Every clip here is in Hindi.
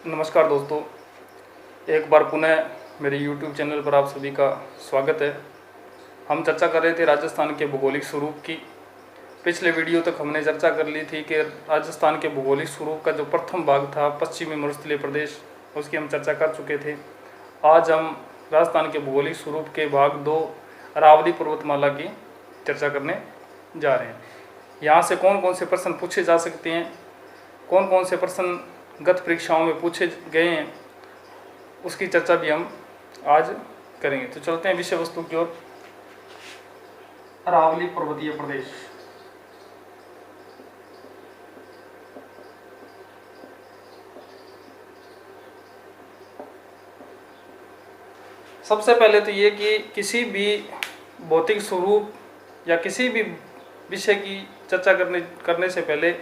नमस्कार दोस्तों, एक बार पुनः मेरे YouTube चैनल पर आप सभी का स्वागत है। हम चर्चा कर रहे थे राजस्थान के भौगोलिक स्वरूप की। पिछले वीडियो तक हमने चर्चा कर ली थी कि राजस्थान के भौगोलिक स्वरूप का जो प्रथम भाग था पश्चिमी मरुस्थलीय प्रदेश, उसकी हम चर्चा कर चुके थे। आज हम राजस्थान के भौगोलिक स्वरूप के भाग 2 अरावली पर्वतमाला की चर्चा करने जा रहे हैं। यहाँ से कौन कौन से प्रश्न पूछे जा सकते हैं, कौन कौन से प्रश्न गत परीक्षाओं में पूछे गए हैं, उसकी चर्चा भी हम आज करेंगे। तो चलते हैं विषय वस्तु की ओर। अरावली पर्वतीय प्रदेश। सबसे पहले तो ये कि किसी भी भौतिक स्वरूप या किसी भी विषय की चर्चा करने से पहले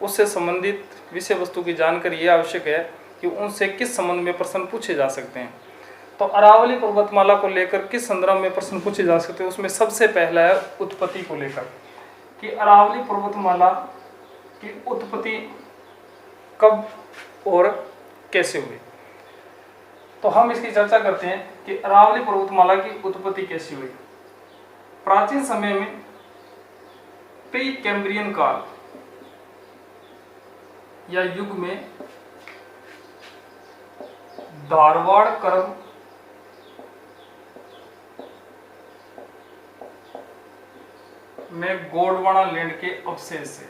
उससे संबंधित विषय वस्तु की जानकारी ये आवश्यक है कि उनसे किस संबंध में प्रश्न पूछे जा सकते हैं। तो अरावली पर्वतमाला को लेकर किस संदर्भ में प्रश्न पूछे जा सकते हैं, उसमें सबसे पहला है उत्पत्ति को लेकर कि अरावली पर्वतमाला की उत्पत्ति कब और कैसे हुई। तो हम इसकी चर्चा करते हैं कि अरावली पर्वतमाला की उत्पत्ति कैसी हुई। प्राचीन समय में प्री कैम्ब्रियन काल या युग में धारवाड़ कर्म में गोंडवाना लैंड के अवशेष से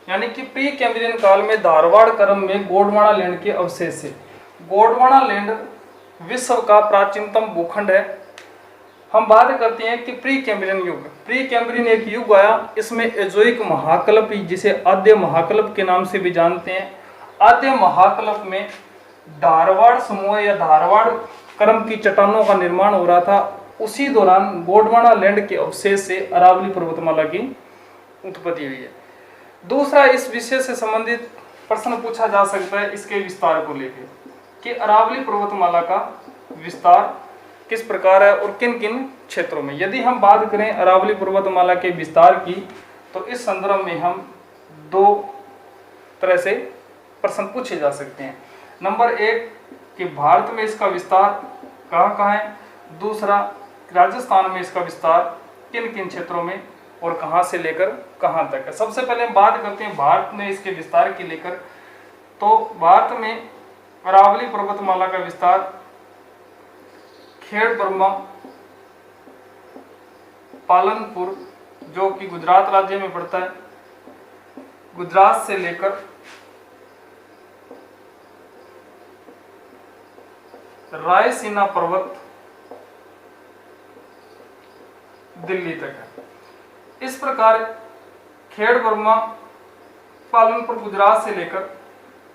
यानी कि प्री कैम्ब्रियन काल में धारवाड़ कर्म में गोंडवाना लैंड के अवशेष से। गोंडवाना लैंड विश्व का प्राचीनतम भूखंड है। हम बात करते हैं कि प्री कैम्ब्रियन युग। प्री कैम्ब्रियन एक युग आया, इसमें एजोइक महाकल्प, जिसे आद्य महाकल्प के नाम से भी जानते हैं, आद्य महाकल्प में धारवाड़ समूह या धारवाड़ कर्म की चट्टानों का निर्माण हो रहा था। उसी दौरान गोंडवाना लैंड के अवशेष से अरावली पर्वतमाला की उत्पत्ति हुई है। दूसरा, इस विषय से संबंधित प्रश्न पूछा जा सकता है इसके विस्तार को लेकर कि अरावली पर्वतमाला का विस्तार किस प्रकार है और किन किन क्षेत्रों में। यदि हम बात करें अरावली पर्वतमाला के विस्तार की, तो इस संदर्भ में हम 2 तरह से प्रश्न पूछे जा सकते हैं। नंबर 1 कि भारत में इसका विस्तार कहाँ कहाँ है। दूसरा, राजस्थान में इसका विस्तार किन किन क्षेत्रों में और कहाँ से लेकर कहाँ तक है। सबसे पहले हम बात करते हैं भारत में इसके विस्तार की लेकर। तो भारत में अरावली पर्वतमाला का विस्तार खेड़ ब्रह्मा, पालनपुर जो कि गुजरात राज्य में पड़ता है, गुजरात से लेकर रायसीना पर्वत दिल्ली तक है। इस प्रकार खेड़ ब्रह्मा, पालनपुर गुजरात से लेकर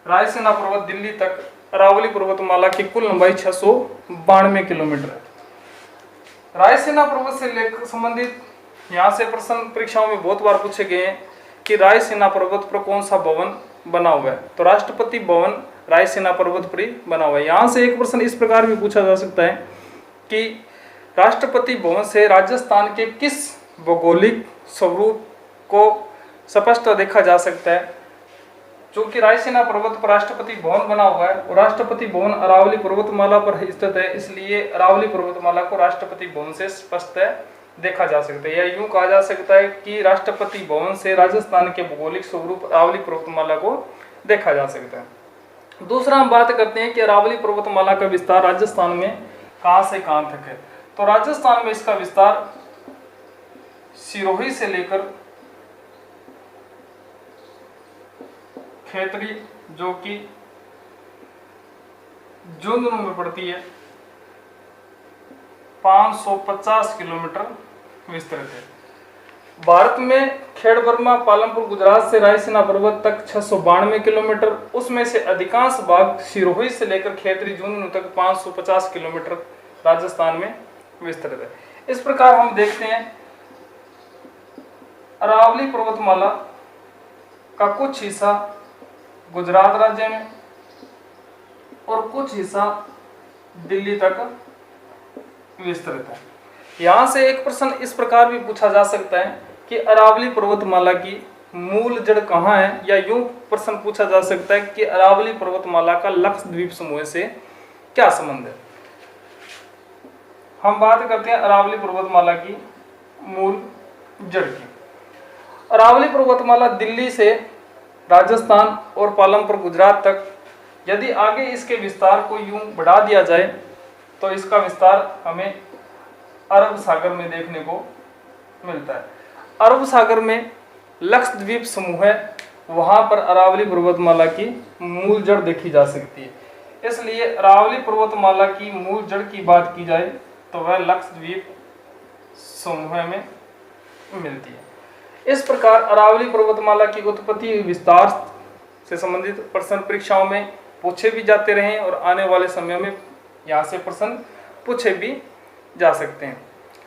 रायसीना पर्वत दिल्ली तक अरावली पर्वतमाला की कुल लंबाई 692 किलोमीटर है। रायसीना पर्वत से लेकर संबंधित यहाँ से प्रश्न परीक्षाओं में बहुत बार पूछे गए हैं कि रायसीना पर्वत पर कौन सा भवन बना हुआ है। तो राष्ट्रपति भवन रायसीना पर्वत पर ही बना हुआ है। यहाँ से एक प्रश्न इस प्रकार भी पूछा जा सकता है कि राष्ट्रपति भवन से राजस्थान के किस भौगोलिक स्वरूप को स्पष्ट देखा जा सकता है। जो कि रायसीना पर्वत पर राष्ट्रपति भवन बना हुआ है और राष्ट्रपति भवन अरावली पर्वतमाला पर स्थित है, इसलिए अरावली पर्वतमाला को राष्ट्रपति भवन से स्पष्ट देखा जा सकता है। या यूं कहा जा सकता है कि राष्ट्रपति भवन से राजस्थान के भौगोलिक स्वरूप अरावली पर्वतमाला को देखा जा सकता है। दूसरा, हम बात करते हैं कि अरावली पर्वतमाला का विस्तार राजस्थान में कहां से कहां तक है। तो राजस्थान में इसका विस्तार सिरोही से लेकर खेतरी जो कि झुंझुनू में पड़ती है 550 किलोमीटर विस्तृत है। भारत में खेड़ ब्रह्मा, पालनपुर गुजरात से रायसीना पर्वत तक 692 किलोमीटर, उसमें से अधिकांश भाग सिरोही से लेकर खेतरी झुंझुनू तक 550 किलोमीटर राजस्थान में विस्तृत है। इस प्रकार हम देखते हैं अरावली पर्वतमाला का कुछ हिस्सा गुजरात राज्य में और कुछ हिस्सा दिल्ली तक विस्तृत है। यहाँ से एक प्रश्न इस प्रकार भी पूछा जा सकता है कि अरावली पर्वतमाला की मूल जड़ कहाँ है, या यूं प्रश्न पूछा जा सकता है कि अरावली पर्वतमाला का लक्षद्वीप समूह से क्या संबंध है। हम बात करते हैं अरावली पर्वतमाला की मूल जड़ की। अरावली पर्वतमाला दिल्ली से राजस्थान और पालमपुर गुजरात तक, यदि आगे इसके विस्तार को यूं बढ़ा दिया जाए तो इसका विस्तार हमें अरब सागर में देखने को मिलता है। अरब सागर में लक्षद्वीप समूह है, वहां पर अरावली पर्वतमाला की मूल जड़ देखी जा सकती है। इसलिए अरावली पर्वतमाला की मूल जड़ की बात की जाए तो वह लक्षद्वीप समूह में मिलती है। इस प्रकार अरावली पर्वतमाला की उत्पत्ति विस्तार से संबंधित प्रश्न परीक्षाओं में पूछे भी जाते रहे और आने वाले समय में यहाँ से प्रश्न पूछे भी जा सकते हैं।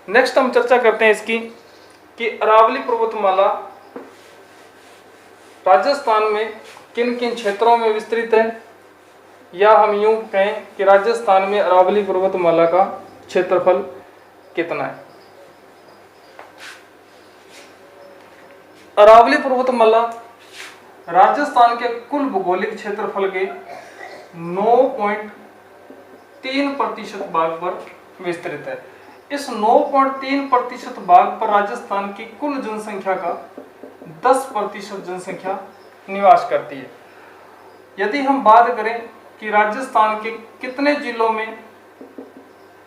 नेक्स्ट हम चर्चा करते हैं इसकी कि अरावली पर्वतमाला राजस्थान में किन किन क्षेत्रों में विस्तृत है, या हम यूं कहें कि राजस्थान में अरावली पर्वतमाला का क्षेत्रफल कितना है। अरावली पर्वतमाला राजस्थान के कुल भौगोलिक क्षेत्रफल के 9.3% भाग पर विस्तृत है। इस 9.3% भाग पर राजस्थान की कुल जनसंख्या का 10% जनसंख्या निवास करती है। यदि हम बात करें कि राजस्थान के कितने जिलों में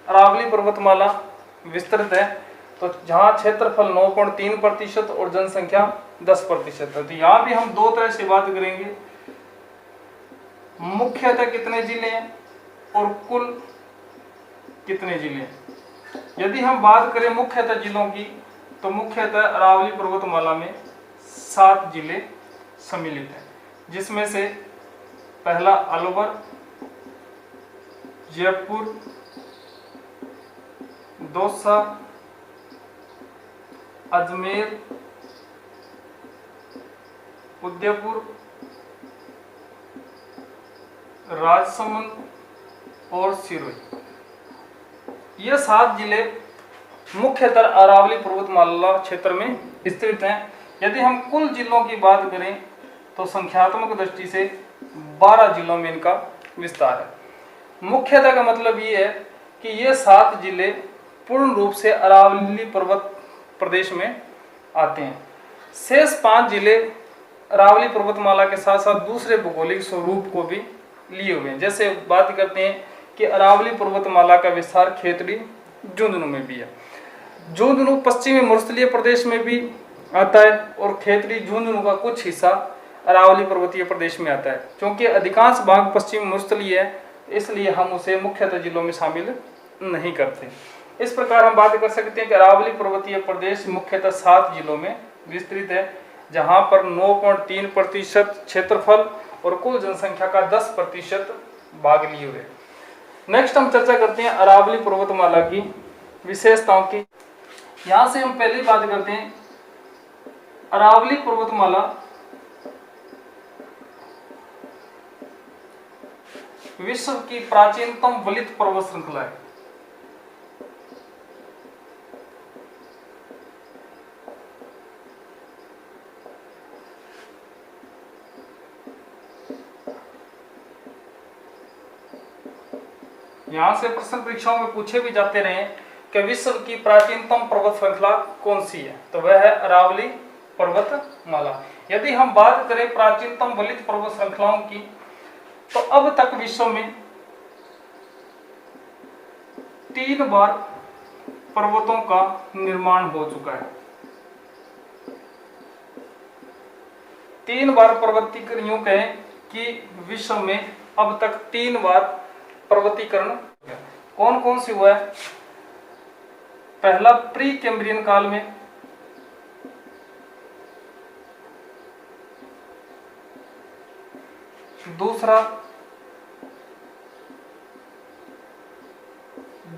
अरावली पर्वतमाला विस्तृत है, तो जहां क्षेत्रफल 9.3% और जनसंख्या 10% है, तो यहाँ भी हम दो तरह से बात करेंगे, मुख्यतः कितने जिले हैं और कुल कितने जिले हैं। यदि हम बात करें मुख्यतः जिलों की, तो मुख्यतः अरावली पर्वतमाला में 7 जिले सम्मिलित हैं, जिसमें से पहला अलवर, जयपुर, दौसा, अजमेर, उदयपुर, राजसमंद और सिरोही। ये 7 जिले मुख्यतः अरावली पर्वतमाला क्षेत्र में स्थित हैं। यदि हम कुल जिलों की बात करें तो संख्यात्मक दृष्टि से 12 जिलों में इनका विस्तार है। मुख्यतः का मतलब ये है कि ये 7 जिले पूर्ण रूप से अरावली पर्वत प्रदेश में आते हैं। शेष 5 जिले अरावली पर्वतमाला के साथ साथ दूसरे भौगोलिक स्वरूप को भी लिए हुए हैं। जैसे बात करते हैं कि अरावली पर्वतमाला का विस्तार खेतड़ी झुंझुनू में भी है। झुंझुनू पश्चिमी मरुस्थलीय प्रदेश में भी आता है और खेतड़ी झुंझुनू का कुछ हिस्सा अरावली पर्वतीय प्रदेश में आता है। क्योंकि अधिकांश भाग पश्चिमी मरुस्थलीय है, इसलिए हम उसे मुख्यतः जिलों में शामिल नहीं करते। इस प्रकार हम बात कर सकते हैं कि अरावली पर्वतीय प्रदेश मुख्यतः 7 जिलों में विस्तृत है, जहां पर 9.3% क्षेत्रफल और कुल जनसंख्या का 10% भाग लिए हुए। नेक्स्ट हम चर्चा करते हैं अरावली पर्वतमाला की विशेषताओं की। यहां से हम पहली बात करते हैं, अरावली पर्वतमाला विश्व की प्राचीनतम वलित पर्वत श्रृंखला है। यहां से प्रश्न परीक्षाओं में पूछे भी जाते रहे कि विश्व की प्राचीनतम पर्वत श्रृंखला कौन सी है, तो वह है अरावली पर्वतमाला। यदि हम बात करें प्राचीनतम वलित पर्वत श्रृंखलाओं की, तो अब तक विश्व में 3 बार पर्वतों का निर्माण हो चुका है। 3 बार पर्वतीकरण, यूं कहें कि विश्व में अब तक 3 बार पर्वतीकरण कौन कौन सी हुआ है। पहला प्री कैम्ब्रियन काल में, दूसरा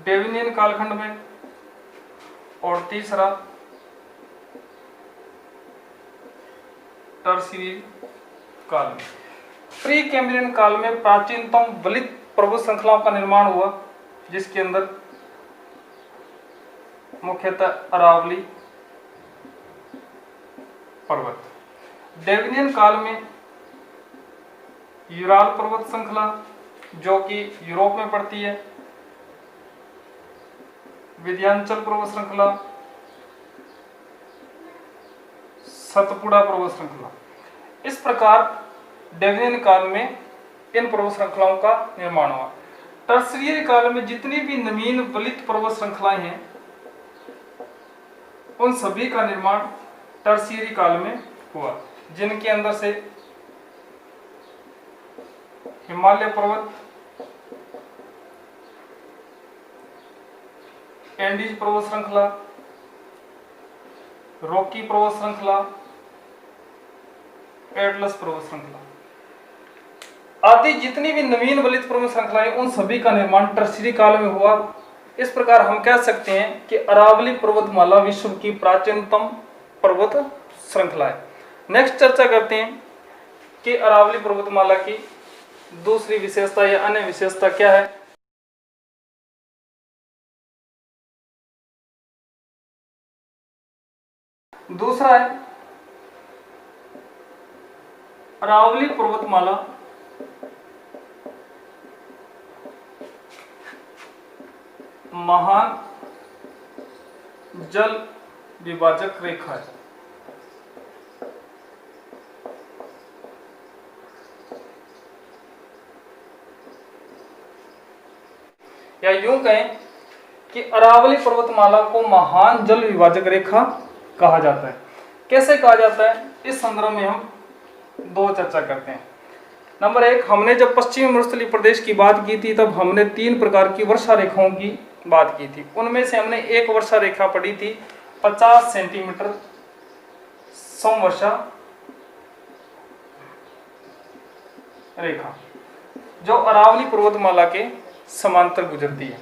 डेविनियन कालखंड में, और तीसरा टर्शियरी काल में। प्री कैम्ब्रियन काल में प्राचीनतम वलित पर्वत श्रृंखलाओं का निर्माण हुआ, जिसके अंदर मुख्यतः अरावली पर्वत। डेविनियन काल में यूराल पर्वत श्रृंखला जो कि यूरोप में पड़ती है, विंध्याचल पर्वत श्रृंखला, सतपुड़ा पर्वत श्रृंखला। इस प्रकार डेविनियन काल में इन पर्वत श्रृंखलाओं का निर्माण हुआ। टर्शियरी काल में जितनी भी नवीन वलित पर्वत श्रृंखलाएं हैं उन सभी का निर्माण टर्शियरी काल में हुआ, जिनके अंदर से हिमालय पर्वत, एंडीज पर्वत श्रृंखला, रॉकी पर्वत श्रृंखला, एटलस पर्वत श्रृंखला आदि जितनी भी नवीन वलित पर्वत श्रृंखलाएं उन सभी का निर्माण टर्शियरी काल में हुआ। इस प्रकार हम कह सकते हैं कि अरावली पर्वतमाला विश्व की प्राचीनतम पर्वत श्रृंखला है। नेक्स्ट चर्चा करते हैं कि अरावली पर्वतमाला की दूसरी विशेषता या अन्य विशेषता क्या है। दूसरा है अरावली पर्वतमाला महान जल विभाजक रेखा है। या यूं कहें कि अरावली पर्वतमाला को महान जल विभाजक रेखा कहा जाता है। कैसे कहा जाता है, इस संदर्भ में हम दो चर्चा करते हैं। नंबर एक, हमने जब पश्चिमी मरुस्थलीय प्रदेश की बात की थी तब हमने 3 प्रकार की वर्षा रेखाओं की बात की थी। उनमें से हमने एक वर्षा रेखा पढ़ी थी 50 सेंटीमीटर समवर्षा रेखा, जो अरावली पर्वतमाला के समांतर गुजरती है।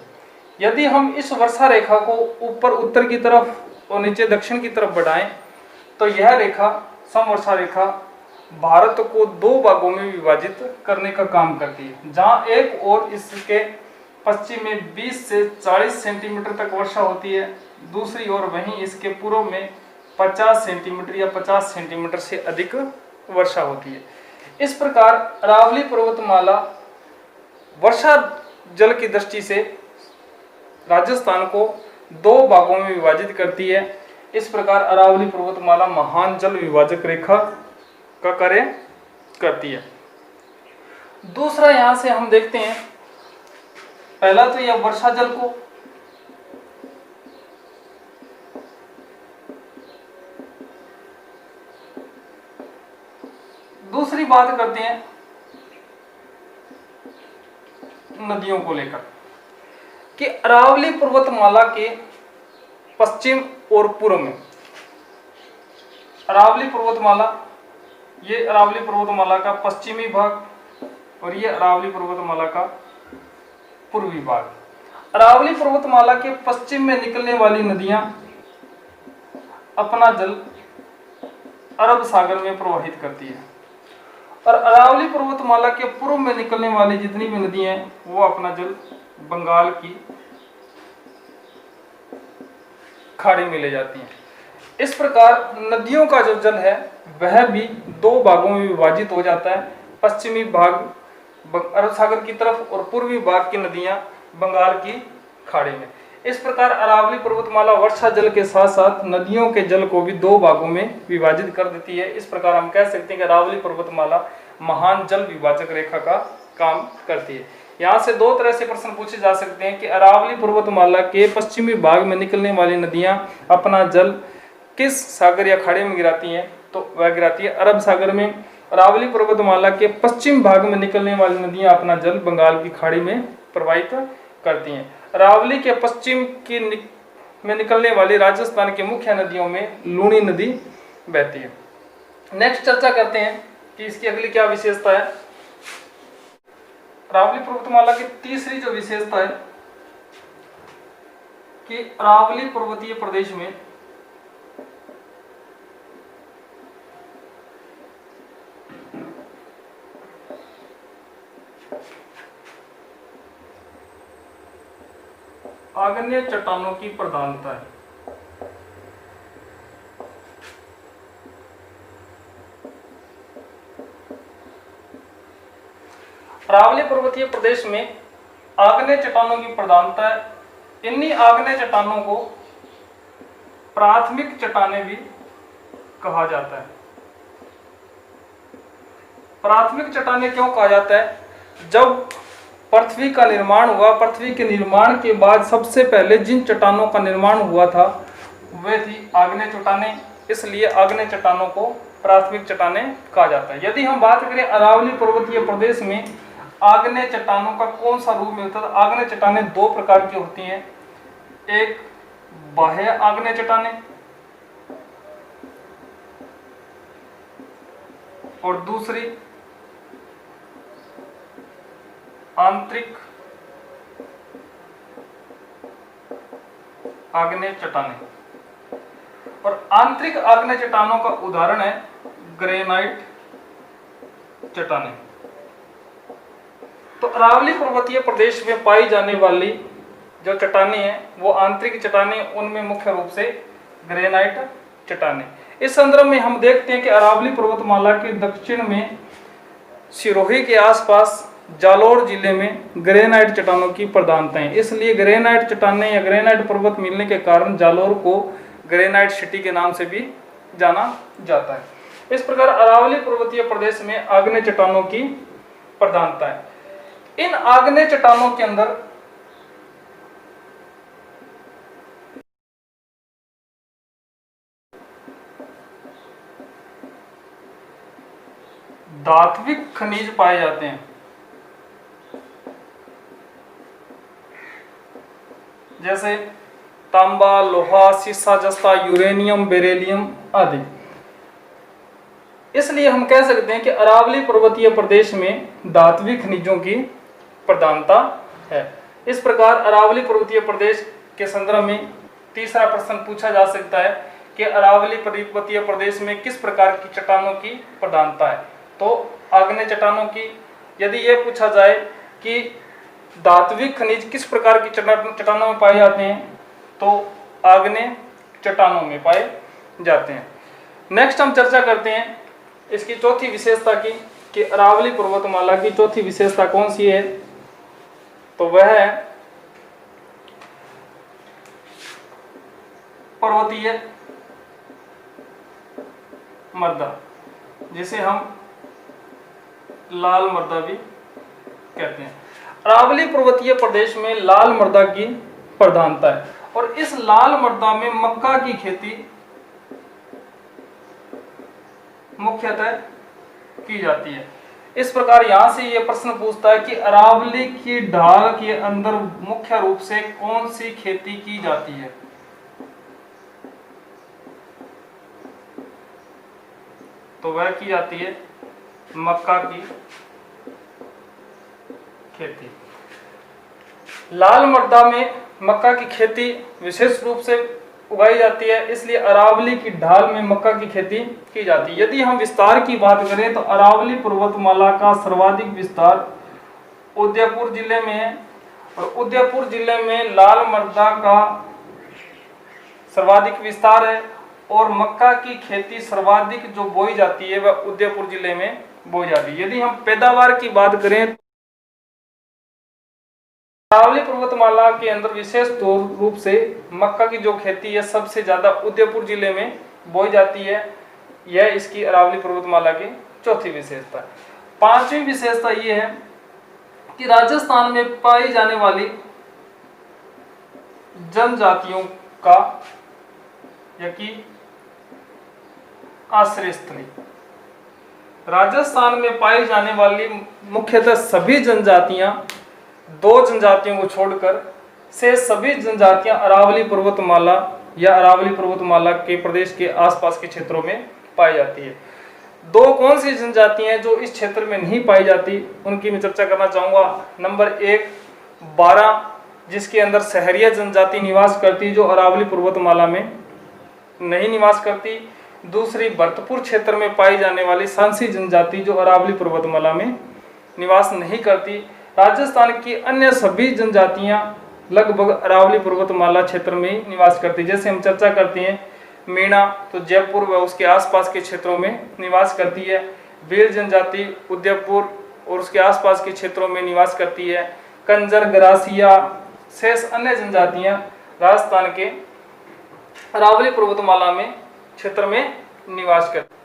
यदि हम इस वर्षा रेखा को ऊपर उत्तर की तरफ और नीचे दक्षिण की तरफ बढ़ाएं तो यह रेखा समवर्षा रेखा भारत को 2 भागों में विभाजित करने का काम करती है, जहां एक और इसके पश्चिम में 20 से 40 सेंटीमीटर तक वर्षा होती है, दूसरी ओर वहीं इसके पूर्व में 50 सेंटीमीटर या 50 सेंटीमीटर से अधिक वर्षा होती है। इस प्रकार अरावली पर्वतमाला वर्षा जल की दृष्टि से राजस्थान को 2 भागों में विभाजित करती है। इस प्रकार अरावली पर्वतमाला महान जल विभाजक रेखा का कार्य करती है। दूसरा यहां से हम देखते हैं, पहला तो यह वर्षा जल को दूसरी बात करते हैं नदियों को लेकर कि अरावली पर्वतमाला के पश्चिम और पूर्व में अरावली पर्वतमाला, ये अरावली पर्वतमाला का पश्चिमी भाग और ये अरावली पर्वतमाला का पूर्वी भाग। अरावली पर्वतमाला के पश्चिम में निकलने वाली नदियां अपना जल अरब सागर में प्रवाहित करती है और अरावली पर्वतमाला के पूर्व में निकलने वाली जितनी भी नदियां हैं वो अपना जल बंगाल की खाड़ी में ले जाती हैं। इस प्रकार नदियों का जो जल है वह भी 2 भागों में विभाजित हो जाता है, पश्चिमी भाग अरब सागर की तरफ और पूर्वी भाग की नदियां बंगाल की खाड़ी में। इस प्रकार अरावली पर्वतमाला वर्षा जल के साथ साथ नदियों के जल को भी 2 भागों में विभाजित कर देती है। इस प्रकार हम कह सकते हैं कि अरावली पर्वतमाला महान जल विभाजक रेखा का काम करती है। यहाँ से 2 तरह से प्रश्न पूछे जा सकते हैं कि अरावली पर्वतमाला के पश्चिमी भाग में निकलने वाली नदियां अपना जल किस सागर या खाड़ी में गिराती हैं, तो वह गिराती है अरब सागर में। अरावली पर्वतमाला के पश्चिम भाग में निकलने वाली नदियां अपना जल बंगाल की खाड़ी में प्रवाहित करती हैं। अरावली के पश्चिम में निकलने वाली राजस्थान की मुख्य नदियों में लूणी नदी बहती है। नेक्स्ट चर्चा करते हैं कि इसकी अगली क्या विशेषता है। अरावली पर्वतमाला की तीसरी जो विशेषता है कि अरावली पर्वतीय प्रदेश में आग्नेय चट्टानों की प्रधानता है। अरावली पर्वतीय प्रदेश में आग्नेय चट्टानों की प्रधानता है। इन्हीं आग्नेय चट्टानों को प्राथमिक चट्टानें भी कहा जाता है। प्राथमिक चट्टानें क्यों कहा जाता है? जब पृथ्वी का निर्माण हुआ, पृथ्वी के निर्माण के बाद सबसे पहले जिन चट्टानों का निर्माण हुआ था वे थी आग्नेय चट्टानें, इसलिए आग्नेय चट्टानों को प्राथमिक चट्टानें कहा जाता है। यदि हम बात करें अरावली पर्वतीय प्रदेश में आग्नेय चट्टानों का कौन सा रूप मिलता है, तो आग्नेय चट्टानें दो प्रकार की होती हैं। एक बाह्य आग्नेय चट्टानें और दूसरी आंतरिक आग्नेय चट्टानें। और आंतरिक आग्नेय चट्टानों का उदाहरण है ग्रेनाइट चट्टानें। तो अरावली पर्वतीय प्रदेश में पाई जाने वाली जो चट्टानें हैं वो आंतरिक चट्टानें, उनमें मुख्य रूप से ग्रेनाइट चट्टानें। इस संदर्भ में हम देखते हैं कि अरावली पर्वतमाला के दक्षिण में सिरोही के आसपास जालोर जिले में ग्रेनाइट चट्टानों की प्रधानता है। इसलिए ग्रेनाइट चट्टानें या ग्रेनाइट पर्वत मिलने के कारण जालोर को ग्रेनाइट सिटी के नाम से भी जाना जाता है। इस प्रकार अरावली पर्वतीय प्रदेश में आग्नेय चट्टानों की प्रधानता है। इन आग्नेय चट्टानों के अंदर धात्विक खनिज पाए जाते हैं, जैसे तांबा, लोहा, सीसा, जस्ता, यूरेनियम, बेरिलियम आदि। इसलिए हम कह सकते हैं कि अरावली पर्वतीय प्रदेश में धात्विक खनिजों की प्रधानता है। इस प्रकार अरावली पर्वतीय प्रदेश के संदर्भ में तीसरा प्रश्न पूछा जा सकता है कि अरावली पर्वतीय प्रदेश में किस प्रकार की चट्टानों की प्रधानता है। तो आग्नेय चट्टानों की। यदि यह पूछा जाए कि धात्विक खनिज किस प्रकार की चट्टानों में पाए जाते हैं, तो आग्नेय चट्टानों में पाए जाते हैं। नेक्स्ट हम चर्चा करते हैं इसकी चौथी विशेषता की कि अरावली पर्वतमाला की चौथी विशेषता कौन सी है। तो वह है पर्वतीय मृदा, जिसे हम लाल मृदा भी कहते हैं। अरावली पर्वतीय प्रदेश में लाल मृदा की प्रधानता है और इस लाल मृदा में मक्का की खेती मुख्यतः की जाती है। इस प्रकार यहां से यह प्रश्न पूछता है कि अरावली की ढाल के अंदर मुख्य रूप से कौन सी खेती की जाती है। तो वह की जाती है मक्का की खेती। लाल मृदा में मक्का की खेती विशेष रूप से उगाई जाती है, इसलिए अरावली की ढाल में मक्का की खेती की जाती है। यदि हम विस्तार की बात करें तो अरावली पर्वतमाला का सर्वाधिक विस्तार उदयपुर जिले में है और उदयपुर जिले में लाल मृदा का सर्वाधिक विस्तार है और मक्का की खेती सर्वाधिक जो बोई जाती है वह उदयपुर जिले में बोई जाती है। यदि हम पैदावार की बात करें, अरावली पर्वतमाला के अंदर विशेष रूप से मक्का की जो खेती है सबसे ज्यादा उदयपुर जिले में बोई जाती है। यह इसकी अरावली पर्वतमाला की चौथी विशेषता है। पांचवी विशेषता यह है कि राजस्थान में पाई जाने वाली जनजातियों का यकी आश्रय स्थली। राजस्थान में पाई जाने वाली मुख्यतः सभी जनजातियां, दो जनजातियों को छोड़कर से सभी जनजातियां अरावली पर्वतमाला या अरावली पर्वतमाला के प्रदेश के आसपास के क्षेत्रों में पाई जाती है। दो कौन सी जनजातियां हैं जो इस क्षेत्र में नहीं पाई जाती, उनकी मैं चर्चा करना चाहूँगा। नंबर 1 बारा, जिसके अंदर सहरिया जनजाति निवास करती जो अरावली पर्वतमाला में नहीं निवास करती। दूसरी भरतपुर क्षेत्र में पाई जाने वाली सांसी जनजाति जो अरावली पर्वतमाला में निवास नहीं करती। राजस्थान की अन्य सभी जनजातियां लगभग अरावली पर्वतमाला क्षेत्र में ही निवास करती। जैसे हम चर्चा करते हैं मीणा, तो जयपुर व उसके आसपास के क्षेत्रों में निवास करती है। भील जनजाति उदयपुर और उसके आसपास के क्षेत्रों में निवास करती है। कंजर, गरासिया, शेष अन्य जनजातियां राजस्थान के अरावली पर्वतमाला में क्षेत्र में निवास करती है।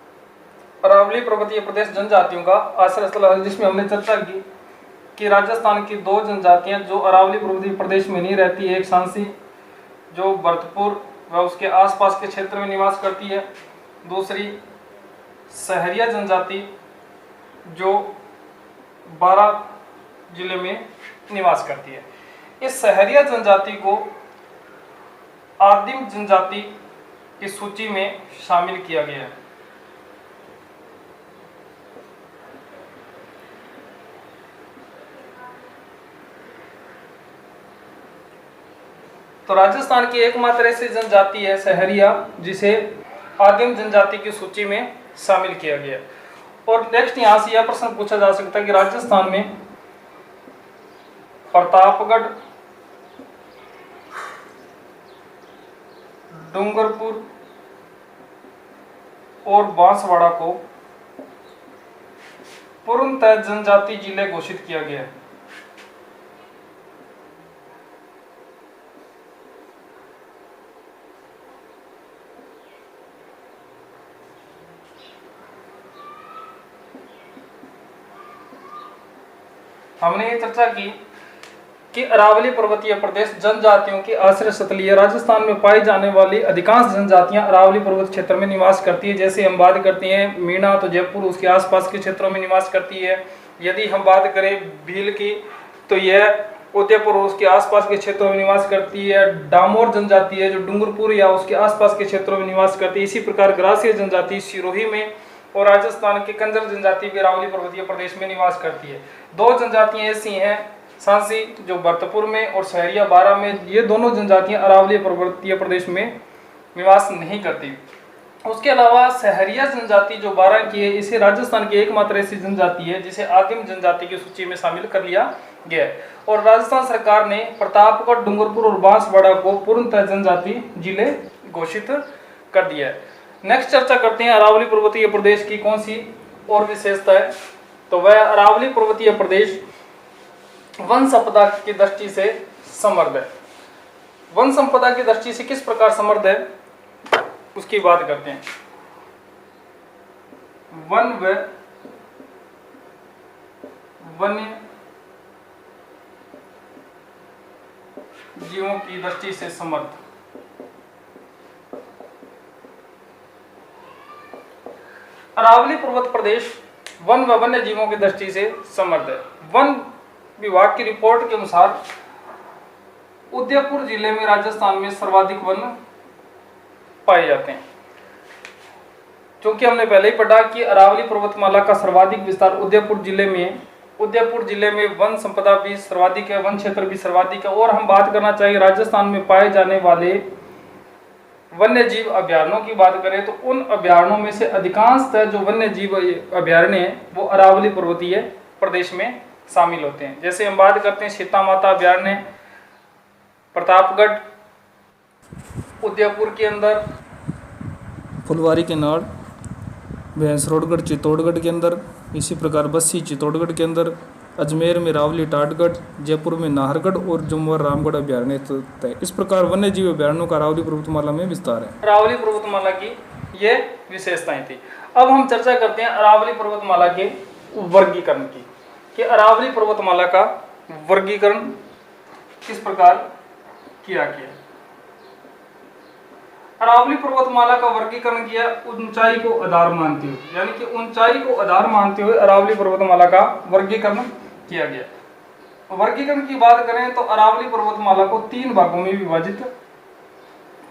अरावली पर्वतीय प्रदेश जनजातियों का आश्रय स्थल है, जिसमें हमने चर्चा की कि राजस्थान की दो जनजातियां जो अरावली पर्वतीय प्रदेश में नहीं रहती, एक सांसी जो भरतपुर व उसके आसपास के क्षेत्र में निवास करती है, दूसरी सहरिया जनजाति जो बारां जिले में निवास करती है। इस सहरिया जनजाति को आदिम जनजाति की सूची में शामिल किया गया है। तो राजस्थान की एकमात्र ऐसी जनजाति है सहरिया जिसे आदिम जनजाति की सूची में शामिल किया गया। और नेक्स्ट यहां से यह प्रश्न पूछा जा सकता है कि राजस्थान में प्रतापगढ़, डूंगरपुर और बांसवाड़ा को पूर्णतः जनजाति जिले घोषित किया गया है। हमने ये चर्चा की कि अरावली पर्वतीय प्रदेश जनजातियों की आश्रय स्थल है। राजस्थान में पाई जाने वाली अधिकांश जनजातियां अरावली पर्वत क्षेत्र में निवास करती है। जैसे हम बात करते हैं मीणा, तो जयपुर उसके आसपास के क्षेत्रों में निवास करती है। यदि हम बात करें भील की, तो यह उदयपुर उसके आसपास के क्षेत्रों में निवास करती है। डामोर जनजाति है जो डूंगरपुर या उसके आसपास के क्षेत्रों में निवास करती है। इसी प्रकार ग्रासीय जनजाति सिरोही में, और राजस्थान की कंजर जनजाति भी अरावली पर्वतीय प्रदेश में निवास करती है। दो जनजातियां ऐसी हैं, सांसी जो भरतपुर में और सहरिया बारां में, ये दोनों जनजातियां अरावली पर्वतीय प्रदेश में निवास नहीं करती। उसके अलावा सहरिया जनजाति जो बारां की है, इसे राजस्थान की एकमात्र ऐसी जनजाति है जिसे आदिम जनजाति की सूची में शामिल कर लिया गया है। और राजस्थान सरकार ने प्रतापगढ़, डूंगरपुर और बांसवाड़ा को पूर्णतः जनजाति जिले घोषित कर दिया है। नेक्स्ट चर्चा करते हैं अरावली पर्वतीय प्रदेश की कौन सी और विशेषता है। तो वह अरावली पर्वतीय प्रदेश वन संपदा की दृष्टि से समृद्ध है। वन संपदा की दृष्टि से किस प्रकार समृद्ध है उसकी बात करते हैं। वन व वन्य जीवों की दृष्टि से समृद्ध। अरावली पर्वत प्रदेश वन व वन्य जीवों की दृष्टि से समृद्ध है। वन विभाग की रिपोर्ट के अनुसार उदयपुर जिले में राजस्थान में सर्वाधिक वन पाए जाते हैं। क्योंकि हमने पहले ही पढ़ा कि अरावली पर्वतमाला का सर्वाधिक विस्तार उदयपुर जिले में, उदयपुर जिले में वन संपदा भी सर्वाधिक है, वन क्षेत्र भी सर्वाधिक है। और हम बात करना चाहिए राजस्थान में पाए जाने वाले वन्य जीव अभ्यारण्यों की बात करें तो उन अभ्यारण्यों में से अधिकांशतः जो वन्य जीव अभ्यारण्य हैं वो अरावली पर्वतीय प्रदेश में शामिल होते हैं। जैसे हम बात करते हैं सीता माता अभ्यारण्य प्रतापगढ़ उदयपुर के अंदर, फुलवारी के नाड़ भैंसरोडगढ़ चित्तौड़गढ़ के अंदर, इसी प्रकार बस्सी चित्तौड़गढ़ के अंदर, अजमेर में रावली टाटगढ़, जयपुर में नाहरगढ़ और जमुआ रामगढ़ अभ्यारण्य है। इस प्रकार वन्य जीव अभ्यारण्यों का अरावली पर्वतमाला में विस्तार है। अरावली पर्वतमाला की ये विशेषताएं थी। अब हम चर्चा करते हैं अरावली पर्वतमाला के वर्गीकरण की कि अरावली पर्वतमाला का वर्गीकरण किस प्रकार किया गया। अरावली पर्वतमाला का वर्गीकरण किया ऊंचाई को आधार मानते हुए, यानी कि ऊंचाई को आधार मानते हुए अरावली पर्वतमाला का वर्गीकरण किया गया। वर्गीकरण की बात करें तो अरावली पर्वतमाला को 3 भागों में विभाजित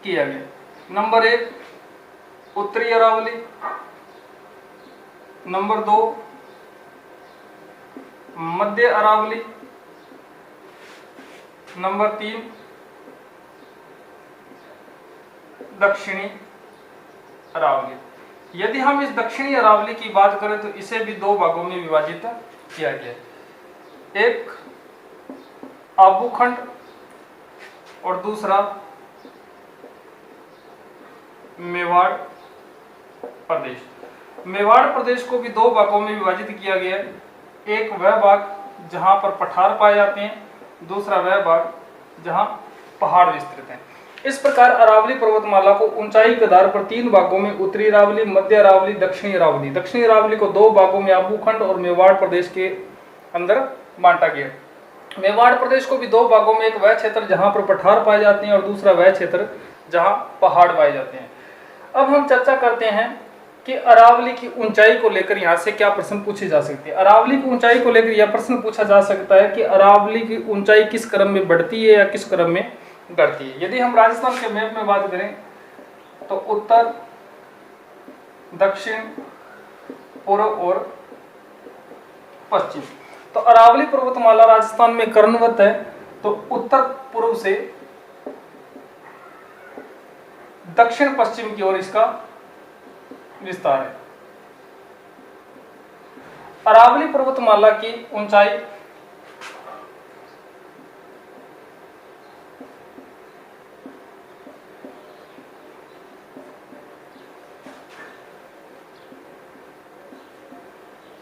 किया गया। नंबर 1 उत्तरी अरावली, नंबर 2 मध्य अरावली, नंबर 3 दक्षिणी अरावली। यदि हम इस दक्षिणी अरावली की बात करें तो इसे भी 2 भागों में विभाजित किया गया। एक आबूखंड और दूसरा मेवाड़ प्रदेश। मेवाड़ प्रदेश को भी 2 भागों में विभाजित किया गया है। एक वह भाग जहां पर पठार पाए जाते हैं, दूसरा वह भाग जहां पहाड़ विस्तृत हैं। इस प्रकार अरावली पर्वतमाला को ऊंचाई के आधार पर 3 भागों में उत्तरी अरावली, मध्य अरावली, दक्षिणी अरावली, दक्षिणी अरावली को 2 भागों में आबूखंड और मेवाड़ प्रदेश के अंदर बांटा गया। मेवाड़ प्रदेश को भी 2 भागों में, एक वह क्षेत्र जहां पर पठार पाए जाते हैं और दूसरा वह क्षेत्र जहां पहाड़ पाए जाते हैं। अब हम चर्चा करते हैं कि अरावली की ऊंचाई को लेकर यहाँ से क्या प्रश्न पूछे जा सकते हैं। अरावली की ऊंचाई को लेकर यह प्रश्न पूछा जा सकता है कि अरावली की ऊंचाई किस क्रम में बढ़ती है या किस क्रम में घटती है। यदि हम राजस्थान के मैप में बात करें तो उत्तर, दक्षिण, पूर्व और पश्चिम। तो अरावली पर्वतमाला राजस्थान में कर्णवत है, तो उत्तर पूर्व से दक्षिण पश्चिम की ओर इसका विस्तार है। अरावली पर्वतमाला की ऊंचाई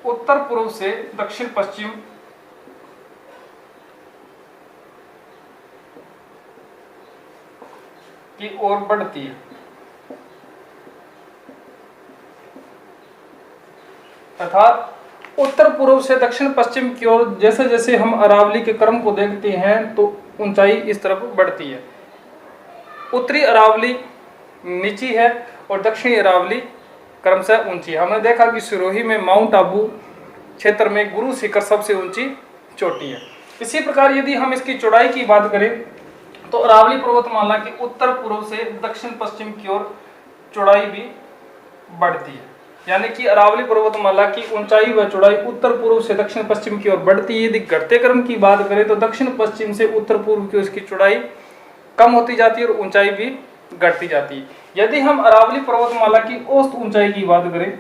उत्तर पूर्व से दक्षिण पश्चिम की ओर बढ़ती है, अर्थात उत्तर पूर्व से दक्षिण पश्चिम की ओर जैसे जैसे हम अरावली के क्रम को देखते हैं तो ऊंचाई इस तरफ बढ़ती है। उत्तरी अरावली नीची है और दक्षिणी अरावली क्रमशः ऊंची है। हमने देखा कि सिरोही में माउंट आबू क्षेत्र में गुरु शिखर सबसे ऊंची चोटी है। इसी प्रकार यदि हम इसकी चौड़ाई की बात करें तो अरावली पर्वतमाला की उत्तर पूर्व से दक्षिण पश्चिम की ओर चौड़ाई भी बढ़ती है, यानी कि अरावली पर्वतमाला की ऊंचाई व चौड़ाई उत्तर पूर्व से दक्षिण पश्चिम की ओर बढ़ती है। यदि घटते क्रम की बात करें तो दक्षिण पश्चिम से उत्तर पूर्व की उसकी चौड़ाई कम होती जाती है और ऊंचाई भी घटती जाती है। यदि हम अरावली पर्वतमाला की औसत ऊंचाई की बात करें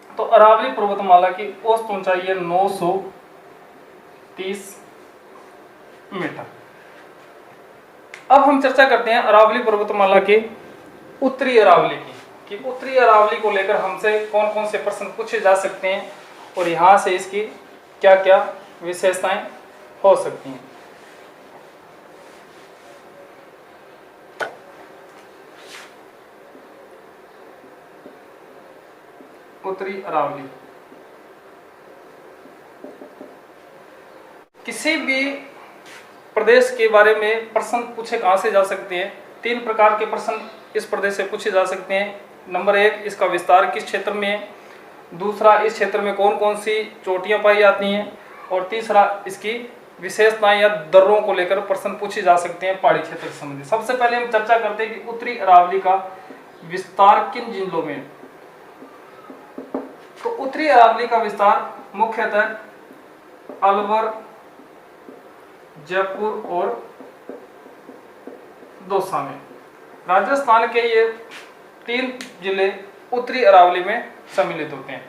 तो अरावली पर्वतमाला की औसत ऊंचाई है 930 मीटर। अब हम चर्चा करते हैं अरावली पर्वतमाला के उत्तरी अरावली की, कि उत्तरी अरावली को लेकर हमसे कौन कौन से प्रश्न पूछे जा सकते हैं और यहाँ से इसकी क्या क्या विशेषताएं हो सकती हैं। उत्तरी अरावली किसी भी प्रदेश के बारे में प्रश्न पूछे कहां से जा सकते हैं। 3 प्रकार के प्रश्न इस प्रदेश से पूछे जा सकते हैं। नंबर 1, इसका विस्तार किस क्षेत्र में है। दूसरा, इस क्षेत्र में कौन कौन सी चोटियां पाई जाती हैं। और तीसरा, इसकी विशेषताएं या दर्रों को लेकर प्रश्न पूछे जा सकते हैं पहाड़ी क्षेत्र से संबंधित। सबसे पहले हम चर्चा करते हैं कि उत्तरी अरावली का विस्तार किन जिलों में। तो उत्तरी अरावली का विस्तार मुख्यतः अलवर, जयपुर और दौसा में। राजस्थान के ये 3 जिले उत्तरी अरावली में सम्मिलित होते हैं।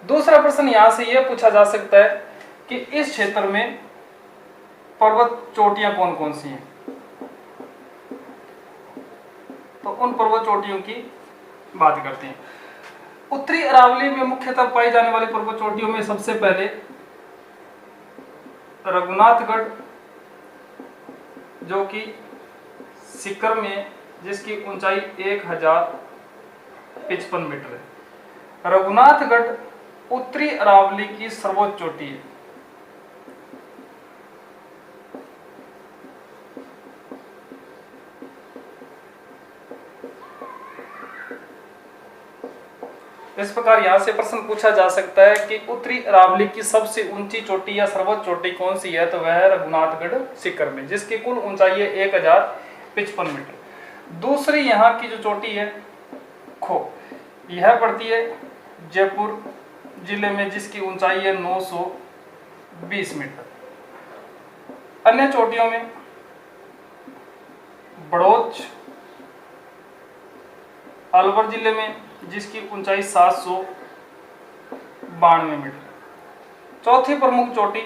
दूसरा प्रश्न यहां से यह पूछा जा सकता है कि इस क्षेत्र में पर्वत चोटियां कौन कौन सी हैं। तो उन पर्वत चोटियों की बात करते हैं। उत्तरी अरावली में मुख्यतः पाई जाने वाली पर्वत चोटियों में सबसे पहले रघुनाथगढ़, जो कि सीकर में, जिसकी ऊंचाई 1055 मीटर है। रघुनाथगढ़ उत्तरी अरावली की सर्वोच्च चोटी है। इस प्रकार यहां से प्रश्न पूछा जा सकता है कि उत्तरी अरावली की सबसे ऊंची चोटी या सर्वोच्च चोटी कौन सी है। तो वह है रघुनाथगढ़ सीकर में, जिसकी कुल ऊंचाई है 1055 मीटर। दूसरी यहां की जो चोटी है खो, यह पड़ती है जयपुर जिले में, जिसकी ऊंचाई है 920 मीटर। अन्य चोटियों में बड़ौच अलवर जिले में, जिसकी ऊंचाई 792 मीटर। चौथी प्रमुख चोटी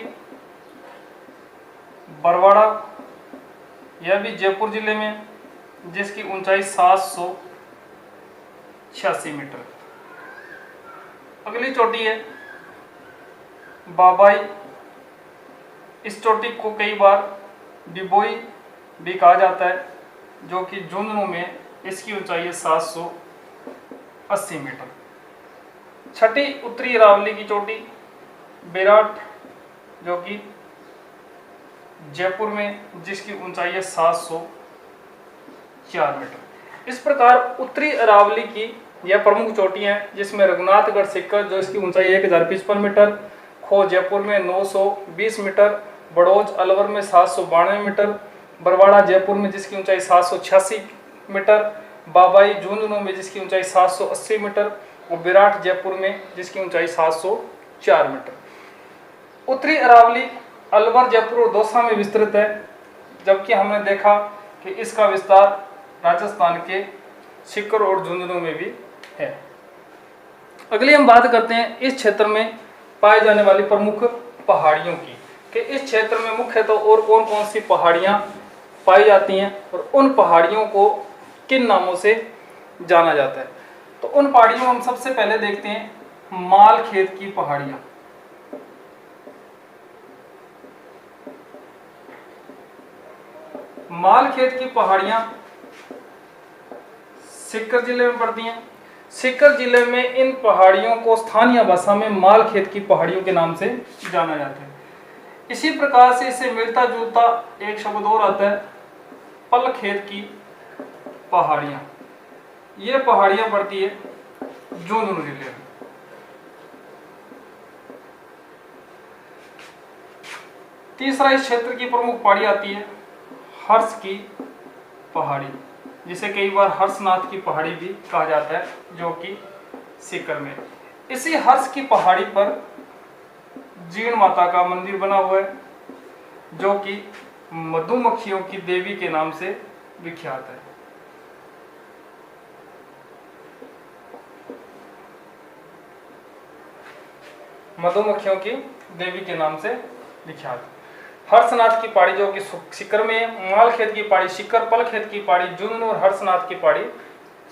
बरवाड़ा, यह भी जयपुर जिले में, जिसकी ऊंचाई 786 मीटर। अगली चोटी है बाबाई, इस चोटी को कई बार डिबोई भी कहा जाता है, जो कि झुंझुनू में इसकी ऊंचाई है 780 मीटर। छठी उत्तरी अरावली की चोटी बेराट, जो कि जयपुर में, जिसकी ऊंचाई है 704 मीटर। इस प्रकार उत्तरी अरावली की यह प्रमुख चोटियां हैं, जिसमें रघुनाथगढ़ सिक्कर, जो इसकी ऊंचाई 1055 मीटर, खो जयपुर में 920 मीटर, बड़ौज अलवर में 792 मीटर, बरवाड़ा जयपुर में जिसकी ऊंचाई 786 मीटर, बाबाई झुंझुनू में जिसकी ऊंचाई 780 मीटर और विराट जयपुर में जिसकी ऊंचाई 704 मीटर। उत्तरी अरावली अलवर, जयपुर और दौसा में विस्तृत है, जबकि हमने देखा कि इसका विस्तार राजस्थान के सीकर और झुंझुनू में भी है। अगली हम बात करते हैं इस क्षेत्र में पाई जाने वाली प्रमुख पहाड़ियों की, कि इस क्षेत्र में मुख्यतः और कौन कौन सी पहाड़ियां पाई जाती हैं और उन पहाड़ियों को किन नामों से जाना जाता है। तो उन पहाड़ियों में हम सबसे पहले देखते हैं मालखेत की पहाड़ियां। मालखेत की पहाड़ियां सीकर जिले में पड़ती हैं। सीकर जिले में इन पहाड़ियों को स्थानीय भाषा में मालखेत की पहाड़ियों के नाम से जाना जाता है। इसी प्रकार से इससे मिलता जुलता एक शब्द और आता है पलखेत की पहाड़ियां। ये पहाड़ियां पड़ती है झुंझुनू जिले में। तीसरा इस क्षेत्र की प्रमुख पहाड़ी आती है हर्ष की पहाड़ी, जिसे कई बार हर्षनाथ की पहाड़ी भी कहा जाता है, जो कि सीकर में। इसी हर्ष की पहाड़ी पर जीण माता का मंदिर बना हुआ है, जो कि मधुमक्खियों की देवी के नाम से विख्यात है। मधुमक्खियों की देवी के नाम से विख्यात हर्षनाथ की पहाड़ी, जो कि सीकर में, मालखेत की पहाड़ी सीकर, पलखेत की पहाड़ी झुंझुनू और हर्षनाथ की पहाड़ी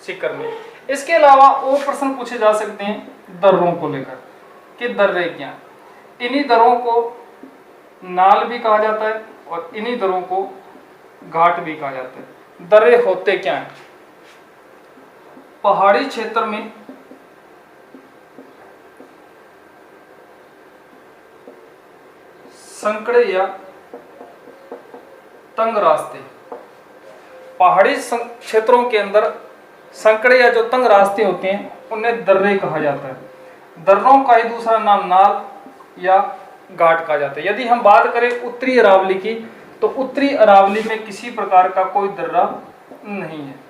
सीकर में। इसके अलावा और प्रश्न पूछे जा सकते हैं दर्रों को लेकर कि दर्रे क्या। इन्हीं दर्रों को नाल भी कहा जाता है और इन्हीं दर्रों को घाट भी कहा जाता है। दर्रे होते क्या हैं? पहाड़ी क्षेत्र में संकड़े या तंग रास्ते, पहाड़ी क्षेत्रों के अंदर संकड़े या जो तंग रास्ते होते हैं उन्हें दर्रे कहा जाता है। दर्रों का ही दूसरा नाम नाल या घाट कहा जाता है। यदि हम बात करें उत्तरी अरावली की, तो उत्तरी अरावली में किसी प्रकार का कोई दर्रा नहीं है।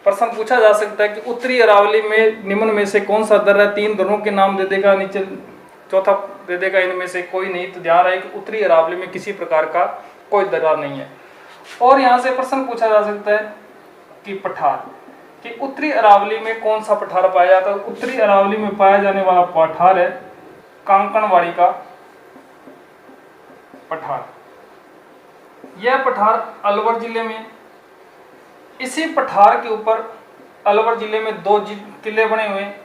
प्रश्न पूछा जा सकता है कि उत्तरी अरावली में निम्न में से कौन सा दर्रा, 3 दर्रों के नाम दे देगा, नीचे चौथा दे देगा, इनमें से कोई नहीं। तो ध्यान रहे कि उत्तरी अरावली में किसी प्रकार का कोई दर्रा नहीं है। और यहाँ से प्रश्न पूछा जा सकता है कि पठार, कि उत्तरी अरावली में कौन सा पठार पाया जाता है। उत्तरी अरावली में पाया जाने वाला पठार है कांकणवाड़ी का पठार। यह पठार अलवर जिले में, इसी पठार के ऊपर अलवर जिले में 2 किले बने हुए हैं,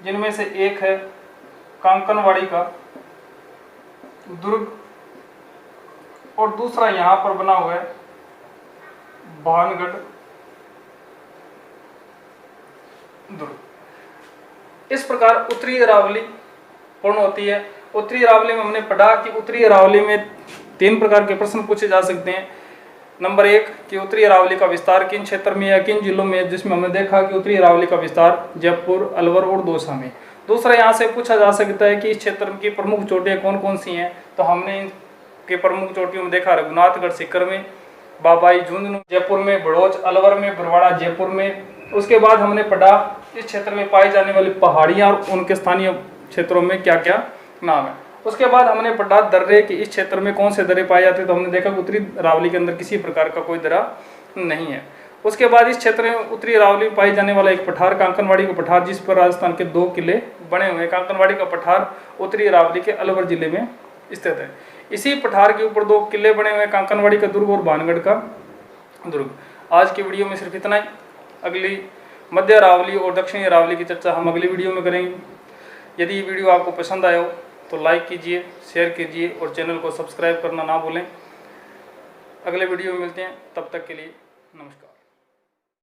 जिनमें से एक है कांकणवाड़ी का दुर्ग और दूसरा यहां पर बना हुआ है भानगढ़ दुर्ग। इस प्रकार उत्तरी अरावली पूर्ण होती है। उत्तरी अरावली में हमने पढ़ा कि उत्तरी अरावली में 3 प्रकार के प्रश्न पूछे जा सकते हैं। नंबर 1 कि उत्तरी अरावली का विस्तार किन क्षेत्र में या किन जिलों में है, जिसमें हमने देखा कि उत्तरी अरावली का विस्तार जयपुर, अलवर और दौसा में। दूसरा यहाँ से पूछा जा सकता है कि इस क्षेत्र की प्रमुख चोटियाँ कौन कौन सी हैं, तो हमने इनके प्रमुख चोटियों में देखा रघुनाथगढ़ सीकर में, बाबाई झुंझुनू जयपुर में, बड़ौज अलवर में, बरवाड़ा जयपुर में। उसके बाद हमने पढ़ा इस क्षेत्र में पाई जाने वाली पहाड़ियाँ और उनके स्थानीय क्षेत्रों में क्या क्या नाम है। उसके बाद हमने पढ़ा दर्रे कि इस क्षेत्र में कौन से दर्रे पाए जाते हैं, तो हमने देखा कि उत्तरी अरावली के अंदर किसी प्रकार का कोई दर्रा नहीं है। उसके बाद इस क्षेत्र में उत्तरी अरावली में पाई जाने वाला एक पठार कांकणवाड़ी का पठार, जिस पर राजस्थान के 2 किले बने हुए हैं। कांकणवाड़ी का पठार उत्तरी अरावली के अलवर जिले में स्थित है। इसी पठार के ऊपर 2 किले बने हुए हैं, कांकनवाड़ी का दुर्ग और भानगढ़ का दुर्ग। आज की वीडियो में सिर्फ इतना ही। अगली मध्य अरावली और दक्षिणी अरावली की चर्चा हम अगली वीडियो में करेंगे। यदि ये वीडियो आपको पसंद आया हो तो लाइक कीजिए, शेयर कीजिए और चैनल को सब्सक्राइब करना ना भूलें। अगले वीडियो में मिलते हैं, तब तक के लिए नमस्कार।